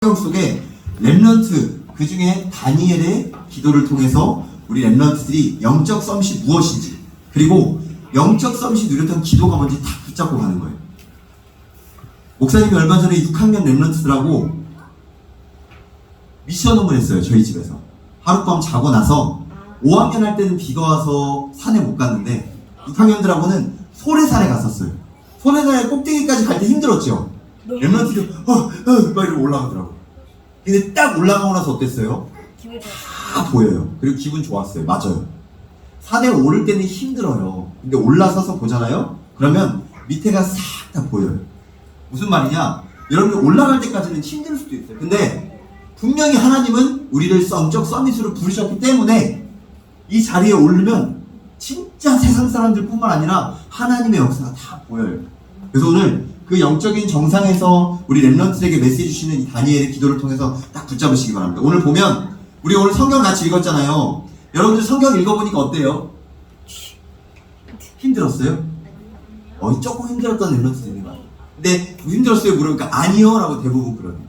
성경 속에 렘넌트, 그 중에 다니엘의 기도를 통해서 우리 렘넌트들이 영적 서밋이 무엇인지, 그리고 영적 서밋이 누렸던 기도가 뭔지 다 붙잡고 가는 거예요. 목사님이 얼마 전에 6학년 렘넌트들하고 미션홈을 했어요. 저희 집에서 하룻밤 자고 나서 5학년 할 때는 비가 와서 산에 못 갔는데 6학년들하고는 소래산에 갔었어요. 소래산에 꼭대기까지 갈 때 힘들었죠. 렘넌트들이 막 이러고 올라가더라고요. 근데 딱 올라가고 나서 어땠어요? 다 보여요. 그리고 기분 좋았어요. 맞아요. 산에 오를 때는 힘들어요. 근데 올라서서 보잖아요? 그러면 밑에가 싹 다 보여요. 무슨 말이냐? 여러분 올라갈 때까지는 힘들 수도 있어요. 근데 분명히 하나님은 우리를 성적 서밋으로 부르셨기 때문에 이 자리에 오르면 진짜 세상 사람들 뿐만 아니라 하나님의 역사가 다 보여요. 그래서 오늘 그 영적인 정상에서 우리 렘넌트에게 메시지 주시는 이 다니엘의 기도를 통해서 딱 붙잡으시기 바랍니다. 오늘 보면 우리 오늘 성경 같이 읽었잖아요. 여러분들 성경 읽어보니까 어때요? 힘들었어요? 조금 힘들었던 렘넌트들 있는 거 같아요. 근데 힘들었어요? 물으니까 아니요 라고 대부분 그러네요.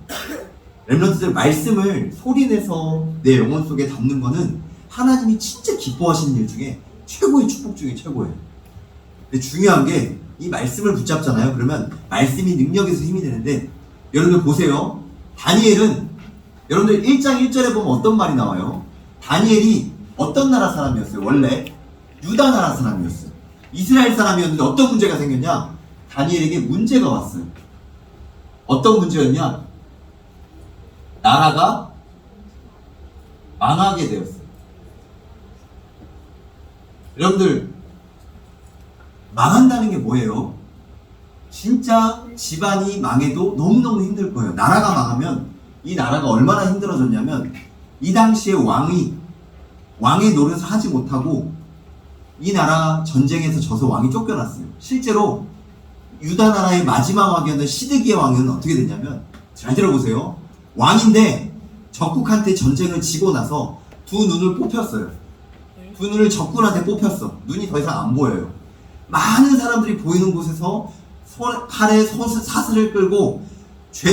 렘넌트들 말씀을 소리내서 내 영혼 속에 담는 거는 하나님이 진짜 기뻐하시는 일 중에 최고의 축복 중에 최고예요. 근데 중요한 게 이 말씀을 붙잡잖아요. 그러면 말씀이 능력에서 힘이 되는데, 여러분들 보세요. 다니엘은 여러분들 1장 1절에 보면 어떤 말이 나와요? 다니엘이 어떤 나라 사람이었어요? 원래 유다 나라 사람이었어요. 이스라엘 사람이었는데 어떤 문제가 생겼냐? 다니엘에게 문제가 왔어요. 어떤 문제였냐? 나라가 망하게 되었어요. 여러분들 망한다는 게 뭐예요? 진짜 집안이 망해도 너무너무 힘들 거예요. 나라가 망하면 이 나라가 얼마나 힘들어졌냐면, 이 당시에 왕의 노릇을 하지 못하고 이 나라 전쟁에서 져서 왕이 쫓겨났어요. 실제로 유다 나라의 마지막 왕이었던 시드기야 왕은 어떻게 됐냐면, 잘 들어보세요. 왕인데 적국한테 전쟁을 지고 나서 두 눈을 뽑혔어요. 두 눈을 적군한테 뽑혔어. 눈이 더 이상 안 보여요. 많은 사람들이 보이는 곳에서 칼에 사슬을 끌고,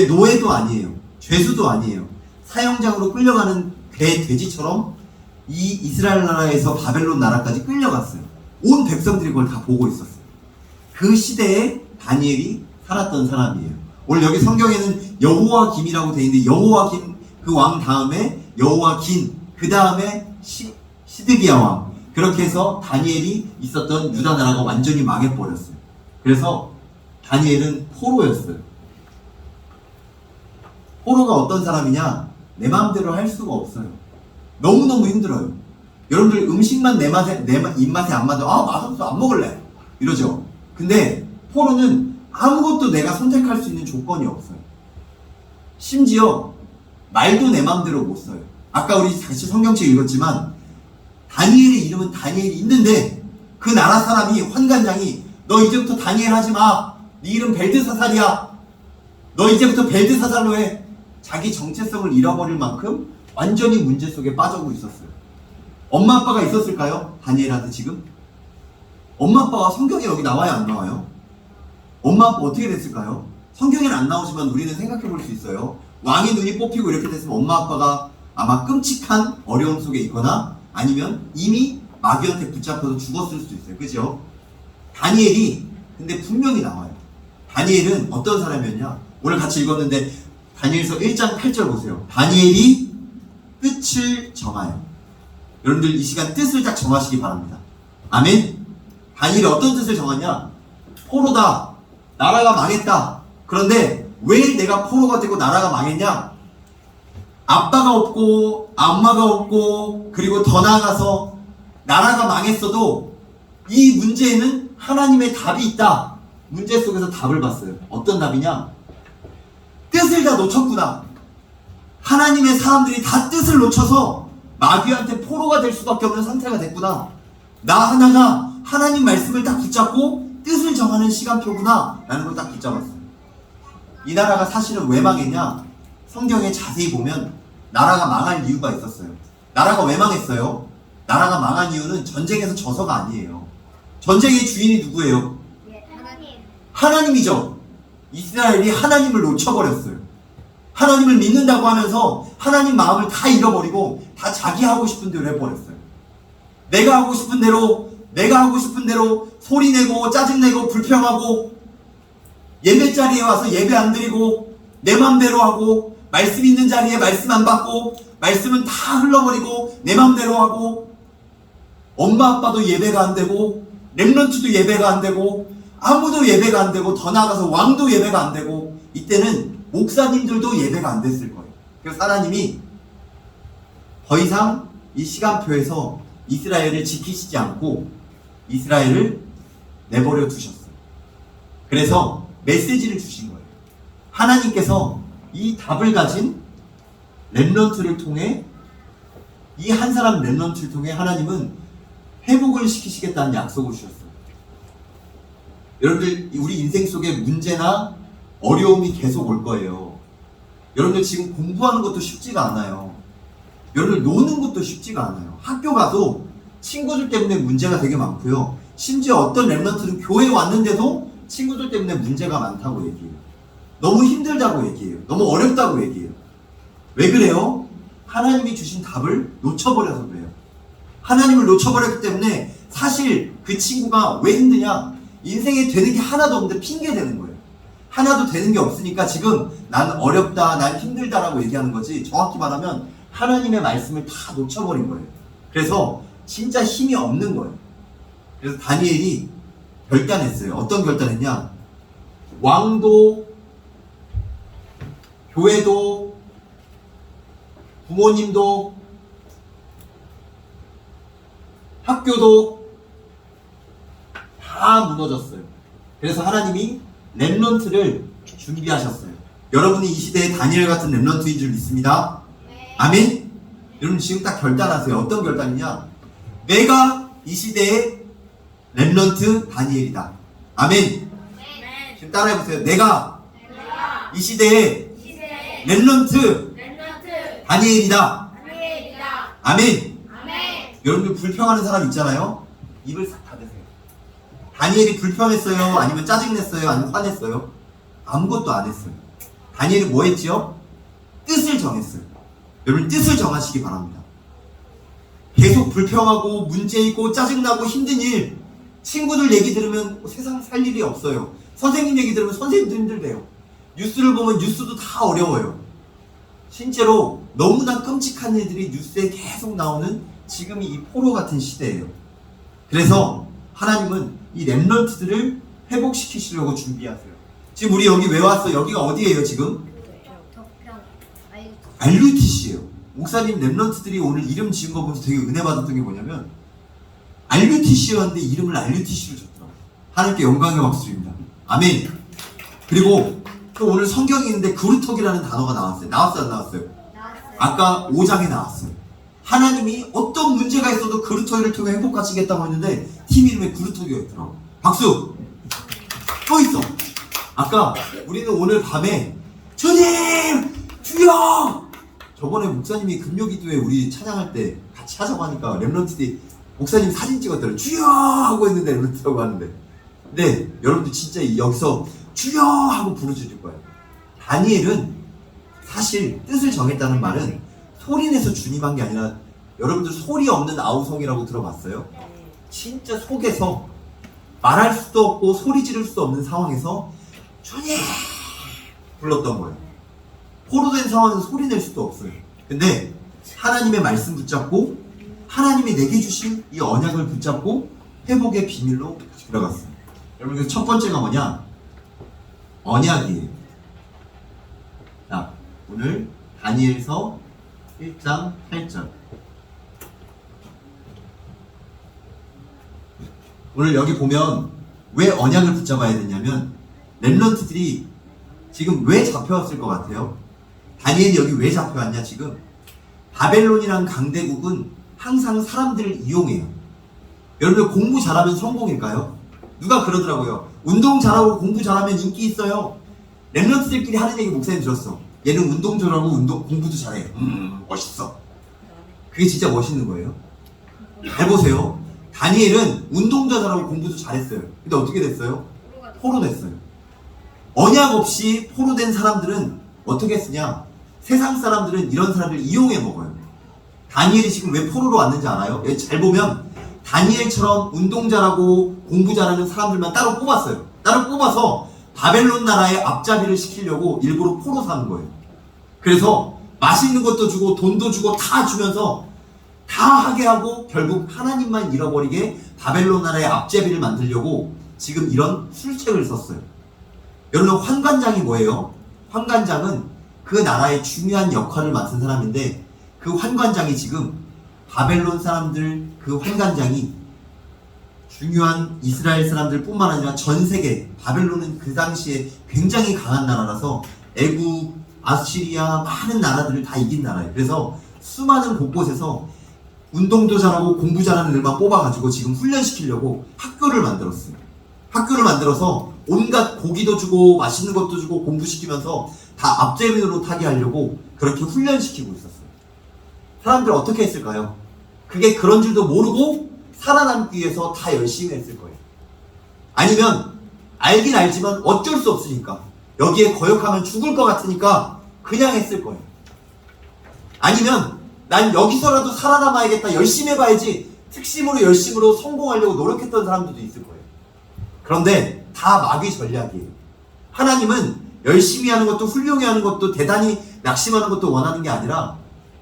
노예도 아니에요. 죄수도 아니에요. 사형장으로 끌려가는 돼지처럼 이 이스라엘 나라에서 바벨론 나라까지 끌려갔어요. 온 백성들이 그걸 다 보고 있었어요. 그 시대에 다니엘이 살았던 사람이에요. 오늘 여기 성경에는 여호와김이라고 되어 있는데, 여호와김 그 왕 다음에 여호와긴, 그 다음에 시드기야 왕, 그렇게 해서 다니엘이 있었던 유다 나라가 완전히 망해버렸어요. 그래서 다니엘은 포로였어요. 포로가 어떤 사람이냐? 내 마음대로 할 수가 없어요. 너무너무 힘들어요. 여러분들 음식만 내 입맛에 안 맞아. 맛없어, 안 먹을래, 이러죠. 근데 포로는 아무것도 내가 선택할 수 있는 조건이 없어요. 심지어 말도 내 마음대로 못 써요. 아까 우리 같이 성경책 읽었지만 다니엘의 이름은 다니엘이 있는데, 그 나라 사람이, 환관장이 너 이제부터 다니엘 하지 마, 네 이름 벨드사살이야, 너 이제부터 벨드사살로 해. 자기 정체성을 잃어버릴 만큼 완전히 문제 속에 빠져고 있었어요. 엄마 아빠가 있었을까요? 다니엘한테 지금? 엄마 아빠가 성경에 여기 나와요, 안 나와요? 엄마 아빠 어떻게 됐을까요? 성경에는 안 나오지만 우리는 생각해 볼 수 있어요. 왕의 눈이 뽑히고 이렇게 됐으면 엄마 아빠가 아마 끔찍한 어려움 속에 있거나 아니면 이미 마귀한테 붙잡혀서 죽었을 수도 있어요. 그죠? 다니엘이 근데 분명히 나와요. 다니엘은 어떤 사람이었냐? 오늘 같이 읽었는데 다니엘서 1장 8절 보세요. 다니엘이 뜻을 정하여. 여러분들 이 시간 뜻을 딱 정하시기 바랍니다. 아멘? 다니엘이 어떤 뜻을 정하냐? 포로다, 나라가 망했다. 그런데 왜 내가 포로가 되고 나라가 망했냐? 아빠가 없고 엄마가 없고, 그리고 더 나아가서 나라가 망했어도 이 문제에는 하나님의 답이 있다. 문제 속에서 답을 봤어요. 어떤 답이냐? 뜻을 다 놓쳤구나. 하나님의 사람들이 다 뜻을 놓쳐서 마귀한테 포로가 될 수밖에 없는 상태가 됐구나. 나 하나가 하나님 말씀을 딱 붙잡고 뜻을 정하는 시간표구나 라는 걸 딱 붙잡았어요. 이 나라가 사실은 왜 망했냐? 성경에 자세히 보면 나라가 망할 이유가 있었어요. 나라가 왜 망했어요? 나라가 망한 이유는 전쟁에서 져서가 아니에요. 전쟁의 주인이 누구예요? 하나님이죠. 이스라엘이 하나님을 놓쳐버렸어요. 하나님을 믿는다고 하면서 하나님 마음을 다 잃어버리고 다 자기 하고 싶은 대로 해버렸어요. 내가 하고 싶은 대로 소리내고 짜증내고 불평하고 예배 자리에 와서 예배 안 드리고 내 맘대로 하고 말씀 있는 자리에 말씀 안 받고 말씀은 다 흘러버리고 내 맘대로 하고 엄마 아빠도 예배가 안 되고 렘넌트도 예배가 안 되고 아무도 예배가 안 되고 더 나아가서 왕도 예배가 안 되고 이때는 목사님들도 예배가 안 됐을 거예요. 그래서 하나님이 더 이상 이 시간표에서 이스라엘을 지키시지 않고 이스라엘을 내버려 두셨어요. 그래서 메시지를 주신 거예요. 하나님께서 이 답을 가진 렘넌트를 통해 이 한 사람 렘넌트를 통해 하나님은 회복을 시키시겠다는 약속을 주셨어요. 여러분들 우리 인생 속에 문제나 어려움이 계속 올 거예요. 여러분들 지금 공부하는 것도 쉽지가 않아요. 여러분들 노는 것도 쉽지가 않아요. 학교 가도 친구들 때문에 문제가 되게 많고요. 심지어 어떤 렘넌트는 교회에 왔는데도 친구들 때문에 문제가 많다고 얘기해요. 너무 힘들다고 얘기해요. 너무 어렵다고 얘기해요. 왜 그래요? 하나님이 주신 답을 놓쳐버려서 그래요. 하나님을 놓쳐버렸기 때문에 사실 그 친구가 왜 힘드냐? 인생에 되는 게 하나도 없는데 핑계 대는 거예요. 하나도 되는 게 없으니까 지금 난 어렵다, 난 힘들다라고 얘기하는 거지. 정확히 말하면 하나님의 말씀을 다 놓쳐버린 거예요. 그래서 진짜 힘이 없는 거예요. 그래서 다니엘이 결단했어요. 어떤 결단했냐? 왕도, 교회도, 부모님도, 학교도 다 무너졌어요. 그래서 하나님이 렘넌트를 준비하셨어요. 여러분이 이 시대에 다니엘 같은 렘넌트인 줄 믿습니다. 아멘? 여러분 지금 딱 결단하세요. 어떤 결단이냐? 내가 이 시대의 렘넌트 다니엘이다. 아멘? 지금 따라해보세요. 내가 이 시대의 렘넌트 다니엘이다. 아멘? 여러분들 불평하는 사람 있잖아요. 입을 싹 닫으세요. 다니엘이 불평했어요? 아니면 짜증냈어요? 아니면 화냈어요? 아무것도 안 했어요. 다니엘이 뭐 했지요? 뜻을 정했어요. 여러분 뜻을 정하시기 바랍니다. 계속 불평하고 문제 있고 짜증나고 힘든 일, 친구들 얘기 들으면 세상 살 일이 없어요. 선생님 얘기 들으면 선생님도 힘들대요. 뉴스를 보면 뉴스도 다 어려워요. 실제로 너무나 끔찍한 일들이 뉴스에 계속 나오는 지금이 이 포로 같은 시대예요. 그래서 하나님은 이 렘넌트들을 회복시키시려고 준비하세요. 지금 우리 여기 왜 왔어? 여기가 어디예요 지금? RUTC예요. 목사님 렘넌트들이 오늘 이름 지은 거 보면서 되게 은혜 받았던 게 뭐냐면 RUTC였는데 이름을 RUTC로 줬더라고요. 하나님께 영광의 박수입니다. 아멘. 그리고 또 오늘 성경이 있는데 그루터기라는 단어가 나왔어요. 나왔어요 안 나왔어요? 아까 5장에 나왔어요. 하나님이 어떤 문제가 있어도 그루터기를 통해 회복하시겠다고 했는데 팀 이름에 그루터기가 있더라고. 박수! 또 있어. 아까 우리는 오늘 밤에 주님! 주여! 저번에 목사님이 금요기도에 우리 찬양할 때 같이 하자고 하니까 렘넌트들이 목사님 사진 찍었더라고요. 주여! 하고 했는데 렘넌트라고 하는데 근데 여러분들 진짜 여기서 주여! 하고 부르짖을 거예요. 다니엘은 사실 뜻을 정했다는 말은 소리내서 주님한 게 아니라 여러분들 소리 없는 아우성이라고 들어봤어요? 진짜 속에서 말할 수도 없고 소리 지를 수도 없는 상황에서 주님! 불렀던 거예요. 포로된 상황에서 소리 낼 수도 없어요. 근데 하나님의 말씀 붙잡고 하나님이 내게 주신 이 언약을 붙잡고 회복의 비밀로 들어갔어요. 여러분 그래서 첫 번째가 뭐냐? 언약이에요. 자, 오늘 다니엘서 1장 8절. 오늘 여기 보면 왜 언약을 붙잡아야 되냐면 렘넌트들이 지금 왜 잡혀왔을 것 같아요? 다니엘이 여기 왜 잡혀왔냐 지금? 바벨론이란 강대국은 항상 사람들을 이용해요. 여러분들 공부 잘하면 성공일까요? 누가 그러더라고요. 운동 잘하고 공부 잘하면 인기 있어요. 렘넌트들끼리 하는 얘기 목사님 들었어. 얘는 운동 잘하고 공부도 잘해. 멋있어. 그게 진짜 멋있는 거예요. 잘 보세요. 다니엘은 운동도 잘하고 공부도 잘했어요. 근데 어떻게 됐어요? 포로 됐어요. 언약 없이 포로된 사람들은 어떻게 쓰냐? 세상 사람들은 이런 사람들 이용해 먹어요. 다니엘이 지금 왜 포로로 왔는지 알아요? 잘 보면 다니엘처럼 운동 잘하고 공부 잘하는 사람들만 따로 뽑았어요. 따로 뽑아서 바벨론 나라의 앞잡이를 시키려고 일부러 포로 사는 거예요. 그래서 맛있는 것도 주고 돈도 주고 다 주면서 다 하게 하고 결국 하나님만 잃어버리게 바벨론 나라의 앞잡이를 만들려고 지금 이런 술책을 썼어요. 여러분, 환관장이 뭐예요? 환관장은 그 나라의 중요한 역할을 맡은 사람인데, 그 환관장이 지금 바벨론 사람들, 그 환관장이 중요한 이스라엘 사람들 뿐만 아니라 전 세계, 바벨론은 그 당시에 굉장히 강한 나라라서 애굽, 아시리아 많은 나라들을 다 이긴 나라예요. 그래서 수많은 곳곳에서 운동도 잘하고 공부 잘하는 애들만 뽑아가지고 지금 훈련시키려고 학교를 만들었어요. 학교를 만들어서 온갖 고기도 주고 맛있는 것도 주고 공부시키면서 다 앞제민으로 타게 하려고 그렇게 훈련시키고 있었어요. 사람들 어떻게 했을까요? 그게 그런 줄도 모르고 살아남기 위해서 다 열심히 했을 거예요. 아니면 알긴 알지만 어쩔 수 없으니까, 여기에 거역하면 죽을 것 같으니까 그냥 했을 거예요. 아니면 난 여기서라도 살아남아야겠다, 열심히 해봐야지, 특심으로 열심으로 성공하려고 노력했던 사람들도 있을 거예요. 그런데 다 마귀 전략이에요. 하나님은 열심히 하는 것도 훌륭히 하는 것도 대단히 낙심하는 것도 원하는 게 아니라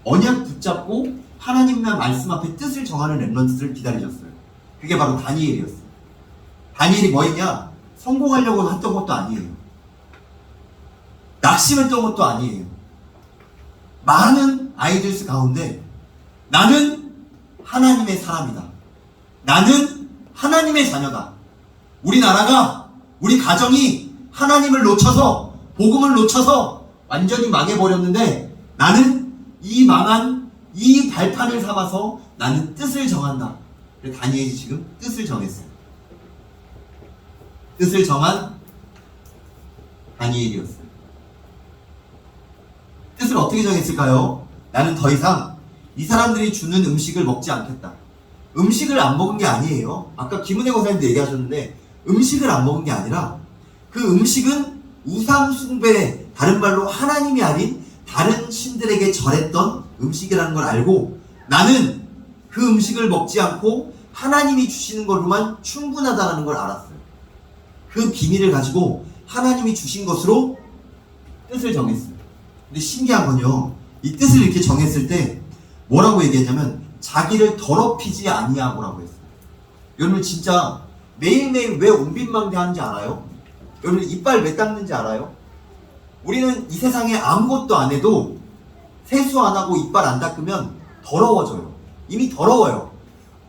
언약 붙잡고 하나님만 말씀 앞에 뜻을 정하는 렘넌트들을 기다리셨어요. 그게 바로 다니엘이었어요. 다니엘이 뭐였냐? 성공하려고 했던 것도 아니에요. 낙심했던 것도 아니에요. 많은 아이들 가운데 나는 하나님의 사람이다. 나는 하나님의 자녀다. 우리 나라가, 우리 가정이 하나님을 놓쳐서, 복음을 놓쳐서 완전히 망해버렸는데 나는 이 망한 이 발판을 삼아서 나는 뜻을 정한다. 그래서 다니엘이 지금 뜻을 정했어요. 뜻을 정한 다니엘이었어요. 뜻을 어떻게 정했을까요? 나는 더 이상 이 사람들이 주는 음식을 먹지 않겠다. 음식을 안 먹은 게 아니에요. 아까 김은혜 권사님도 얘기하셨는데 음식을 안 먹은 게 아니라 그 음식은 우상 숭배, 다른 말로 하나님이 아닌 다른 신들에게 절했던 음식이라는 걸 알고 나는 그 음식을 먹지 않고 하나님이 주시는 걸로만 충분하다는 걸 알았어요. 그 비밀을 가지고 하나님이 주신 것으로 뜻을 정했어요. 근데 신기한 건요, 이 뜻을 이렇게 정했을 때 뭐라고 얘기했냐면 자기를 더럽히지 아니하고라고 했어요. 여러분 진짜 매일매일 왜 온빈망대 하는지 알아요? 여러분 이빨 왜 닦는지 알아요? 우리는 이 세상에 아무것도 안 해도 세수 안 하고 이빨 안 닦으면 더러워져요. 이미 더러워요.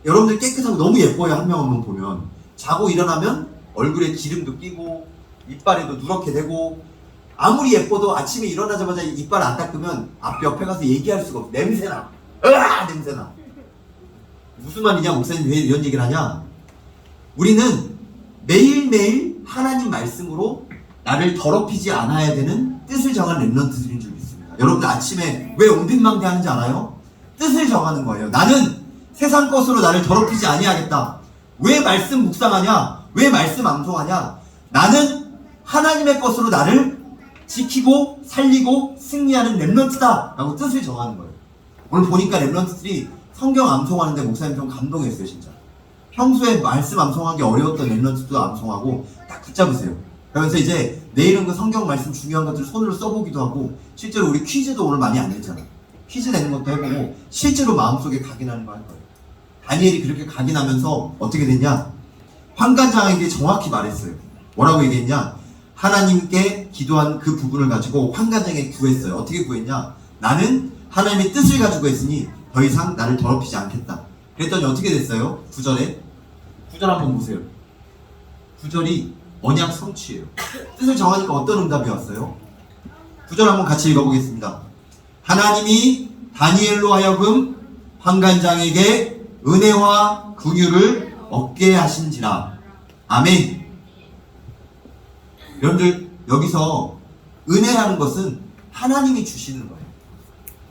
여러분들 깨끗하고 너무 예뻐요. 한 명 한 명 보면. 자고 일어나면 얼굴에 기름도 끼고 이빨에도 누렇게 되고, 아무리 예뻐도 아침에 일어나자마자 이빨 안 닦으면 앞 옆에 가서 얘기할 수가 없어. 냄새나. 으아! 냄새나. 무슨 말이냐? 목사님 왜 이런 얘기를 하냐? 우리는 매일매일 하나님 말씀으로 나를 더럽히지 않아야 되는 뜻을 정한 렘넌트들인 줄 믿습니다. 여러분들 아침에 왜 온빈망대 하는지 알아요? 뜻을 정하는 거예요. 나는 세상 것으로 나를 더럽히지 아니하겠다. 왜 말씀 묵상하냐? 왜 말씀 암송하냐? 나는 하나님의 것으로 나를 지키고 살리고 승리하는 렘넌트다 라고 뜻을 정하는 거예요. 오늘 보니까 렘넌트들이 성경 암송하는데 목사님 좀 감동했어요. 진짜 평소에 말씀 암송하기 어려웠던 렘넌트도 암송하고 딱 붙잡으세요. 그러면서 이제 내일은 그 성경 말씀 중요한 것들 손으로 써보기도 하고, 실제로 우리 퀴즈도 오늘 많이 안 냈잖아. 퀴즈 내는 것도 해보고 실제로 마음속에 각인하는 거 할 거예요. 다니엘이 그렇게 각인하면서 어떻게 됐냐? 환관장에게 정확히 말했어요. 뭐라고 얘기했냐? 하나님께 기도한 그 부분을 가지고 환관장에게 구했어요. 어떻게 구했냐? 나는 하나님의 뜻을 가지고 했으니 더 이상 나를 더럽히지 않겠다. 그랬더니 어떻게 됐어요? 9절에 9절 한번 보세요. 9절이 언약 성취예요. 뜻을 정하니까 어떤 응답이 왔어요? 9절 한번 같이 읽어보겠습니다. 하나님이 다니엘로 하여금 환관장에게 은혜와 긍휼을 얻게 하신지라. 아멘. 여러분들 여기서 은혜라는 것은 하나님이 주시는 거예요.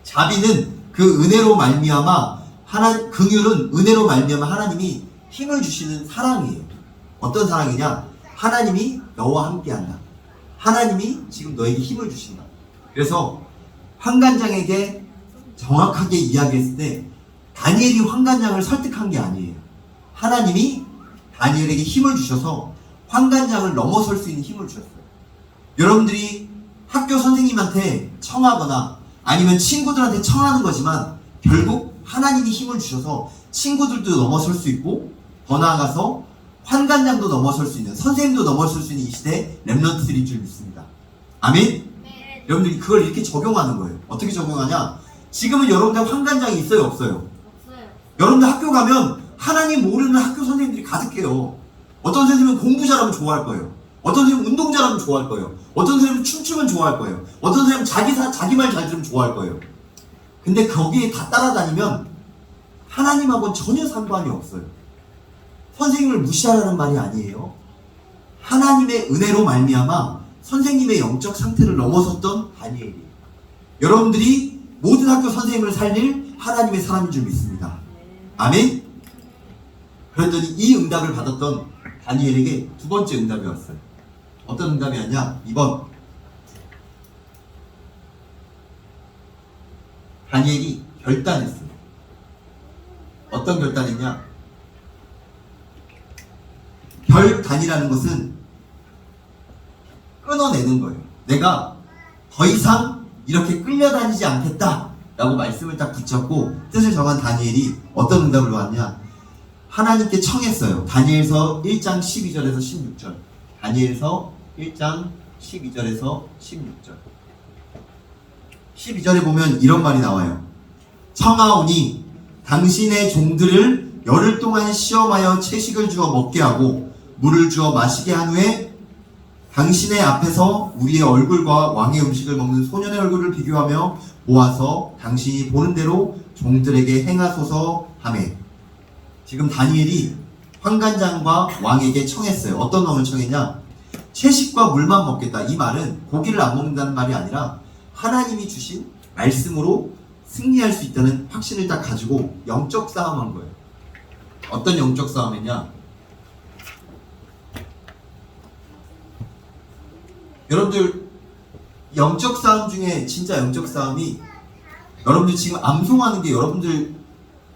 자비는 그 은혜로 말미암아, 긍휼은 은혜로 말미암아 하나님이 힘을 주시는 사랑이에요. 어떤 사랑이냐? 하나님이 너와 함께한다. 하나님이 지금 너에게 힘을 주신다. 그래서 환관장에게 정확하게 이야기했을 때 다니엘이 환관장을 설득한 게 아니에요. 하나님이 다니엘에게 힘을 주셔서 환관장을 넘어설 수 있는 힘을 주셨어요. 여러분들이 학교 선생님한테 청하거나 아니면 친구들한테 청하는 거지만 결국 하나님이 힘을 주셔서 친구들도 넘어설 수 있고 더 나아가서 환관장도 넘어설 수 있는, 선생님도 넘어설 수 있는 이 시대에 렘넌트들인 줄 믿습니다. 아멘? 네. 여러분들이 그걸 이렇게 적용하는 거예요. 어떻게 적용하냐? 지금은 여러분들 환관장이 있어요, 없어요? 없어요. 여러분들 학교 가면 하나님 모르는 학교 선생님들이 가득해요. 어떤 선생님은 공부 잘하면 좋아할 거예요. 어떤 선생님은 운동 잘하면 좋아할 거예요. 어떤 선생님은 춤추면 좋아할 거예요. 어떤 선생님은 자기 말 잘 들으면 좋아할 거예요. 근데 거기에 다 따라다니면 하나님하고는 전혀 상관이 없어요. 선생님을 무시하라는 말이 아니에요. 하나님의 은혜로 말미암아 선생님의 영적 상태를 넘어섰던 다니엘이에요. 여러분들이 모든 학교 선생님을 살릴 하나님의 사람인 줄 믿습니다. 아멘? 그랬더니 이 응답을 받았던 다니엘에게 두 번째 응답이 왔어요. 어떤 응답이 왔냐? 2번. 다니엘이 결단했어요. 어떤 결단했냐? 결단이라는 것은 끊어내는 거예요. 내가 더 이상 이렇게 끌려다니지 않겠다 라고 말씀을 딱 붙잡고 뜻을 정한 다니엘이 어떤 응답을 받았냐? 하나님께 청했어요. 다니엘서 1장 12절에서 16절. 다니엘서 1장 12절에서 16절. 12절에 보면 이런 말이 나와요. 청하오니 당신의 종들을 열흘 동안 시험하여 채식을 주어 먹게 하고 물을 주어 마시게 한 후에 당신의 앞에서 우리의 얼굴과 왕의 음식을 먹는 소년의 얼굴을 비교하며 모아서 당신이 보는 대로 종들에게 행하소서 하매. 지금 다니엘이 환관장과 왕에게 청했어요. 어떤 놈을 청했냐? 채식과 물만 먹겠다. 이 말은 고기를 안 먹는다는 말이 아니라 하나님이 주신 말씀으로 승리할 수 있다는 확신을 딱 가지고 영적 싸움한 거예요. 어떤 영적 싸움이냐? 여러분들 영적 싸움 중에 진짜 영적 싸움이 여러분들 지금 암송하는 게 여러분들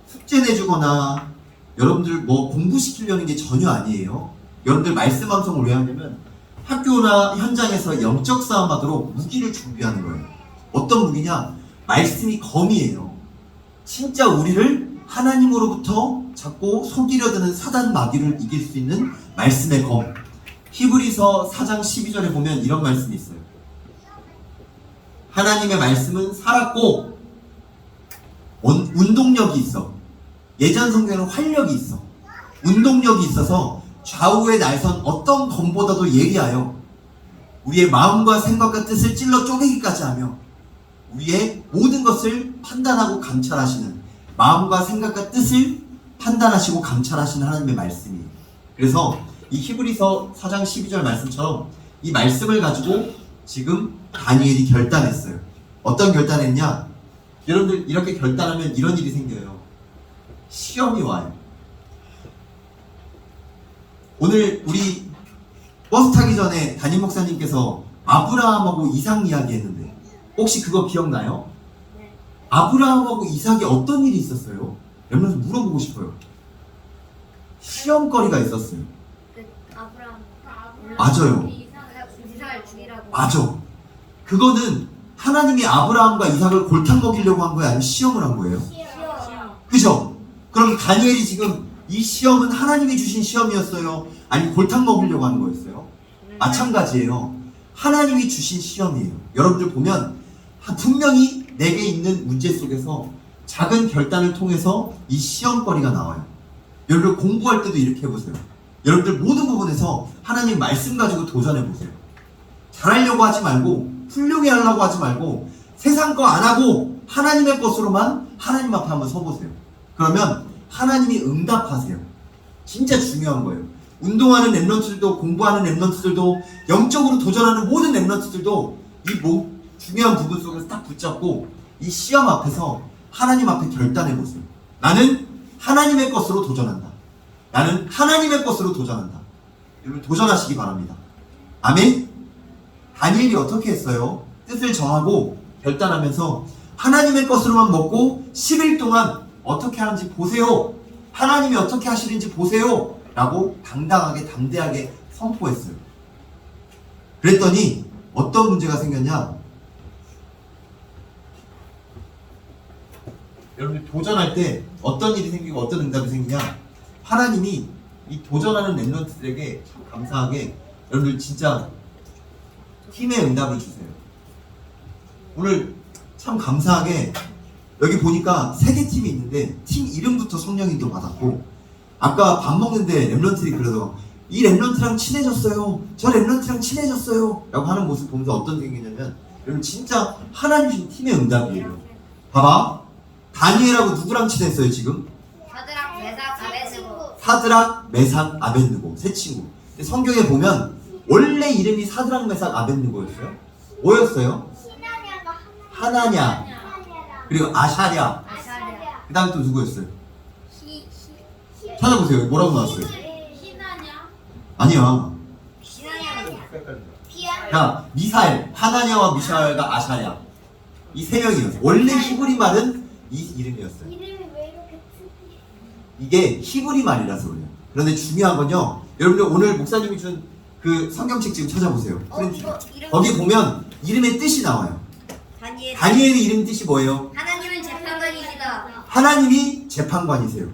숙제 내주거나 여러분들 뭐 공부시키려는 게 전혀 아니에요. 여러분들 말씀 암송을 왜 하냐면 학교나 현장에서 영적 싸움 하도록 무기를 준비하는 거예요. 어떤 무기냐? 말씀이 검이에요. 진짜 우리를 하나님으로부터 자꾸 속이려 드는 사단 마귀를 이길 수 있는 말씀의 검. 히브리서 4장 12절에 보면 이런 말씀이 있어요. 하나님의 말씀은 살았고 운동력이 있어. 예전 성경에는 활력이 있어. 운동력이 있어서 좌우의 날선 어떤 검보다도 예리하여 우리의 마음과 생각과 뜻을 찔러 쪼개기까지 하며 우리의 모든 것을 판단하고 감찰하시는, 마음과 생각과 뜻을 판단하시고 감찰하시는 하나님의 말씀이에요. 그래서 이 히브리서 4장 12절 말씀처럼 이 말씀을 가지고 지금 다니엘이 결단했어요. 어떤 결단했냐? 여러분들 이렇게 결단하면 이런 일이 생겨요. 시험이 와요. 오늘 우리 버스 타기 전에 담임 목사님께서 아브라함하고 이삭 이야기 했는데 혹시 그거 기억나요? 네. 아브라함하고 이삭이 어떤 일이 있었어요? 여러분 물어보고 싶어요. 시험거리가 있었어요. 그 아브라함. 맞아요. 이삭을 죽이라고. 맞아. 그거는 하나님이 아브라함과 이삭을 골탕 먹이려고 한 거예요? 아니면 시험을 한 거예요? 시험. 그죠? 그럼 다니엘이 지금 이 시험은 하나님이 주신 시험이었어요? 아니면 골탕 먹이려고 하는 거였어요? 마찬가지예요. 하나님이 주신 시험이에요. 여러분들 보면 분명히 내게 있는 문제 속에서 작은 결단을 통해서 이 시험거리가 나와요. 여러분 공부할 때도 이렇게 해보세요. 여러분들 모든 부분에서 하나님 말씀 가지고 도전해보세요. 잘하려고 하지 말고 훌륭히 하려고 하지 말고 세상 거 안 하고 하나님의 것으로만 하나님 앞에 한번 서보세요. 그러면 하나님이 응답하세요. 진짜 중요한 거예요. 운동하는 렘넌트들도 공부하는 렘넌트들도 영적으로 도전하는 모든 렘넌트들도 이 중요한 부분 속에서 딱 붙잡고 이 시험 앞에서 하나님 앞에 결단해보세요. 나는 하나님의 것으로 도전한다. 나는 하나님의 것으로 도전한다. 여러분 도전하시기 바랍니다. 아멘? 다니엘이 어떻게 했어요? 뜻을 정하고 결단하면서 하나님의 것으로만 먹고 10일 동안 어떻게 하는지 보세요. 하나님이 어떻게 하시는지 보세요. 라고 당당하게 담대하게 선포했어요. 그랬더니 어떤 문제가 생겼냐? 여러분들 도전할 때 어떤 일이 생기고 어떤 응답이 생기냐? 하나님이 이 도전하는 렘넌트들에게 참 감사하게 여러분들 진짜 팀의 응답을 주세요. 오늘 참 감사하게 여기 보니까 3개 팀이 있는데 팀 이름부터 성령님도 받았고, 아까 밥 먹는데 렘넌트들이 그래서 이 렘넌트랑 친해졌어요, 저 렘넌트랑 친해졌어요 라고 하는 모습 보면서 어떤 생각이냐면, 여러분 진짜 하나님 주신 팀의 응답이에요. 봐봐, 다니엘하고 누구랑 친했어요 지금? 사드락 메삭 아벤느고. 사드락, 메삭, 아벤느고 세 친구. 근데 성경에 보면 원래 이름이 사드락, 메삭, 아벤느고였어요. 뭐였어요? 하나냐, 그리고 아샤랴, 아샤랴. 그 다음에 또 누구였어요? 히 찾아보세요. 뭐라고 나왔어요? 히나냐. 아니야. 히나냐. 자, 미사엘, 하나냐와 미샤엘과 아샤랴, 이 세 명이었어요. 원래 히브리 말은 이 이름이었어요. 이름이 왜 이렇게 특이해? 이게 히브리 말이라서 그래요. 그런데 중요한 건요, 여러분들 오늘 목사님이 준 그 성경책 지금 찾아보세요. 프린트. 이거 이름. 거기 보면 이름의 뜻이 나와요. 다니엘. 다니엘의 이름 뜻이 뭐예요? 하나님은 재판관이시다. 하나님이 재판관이세요.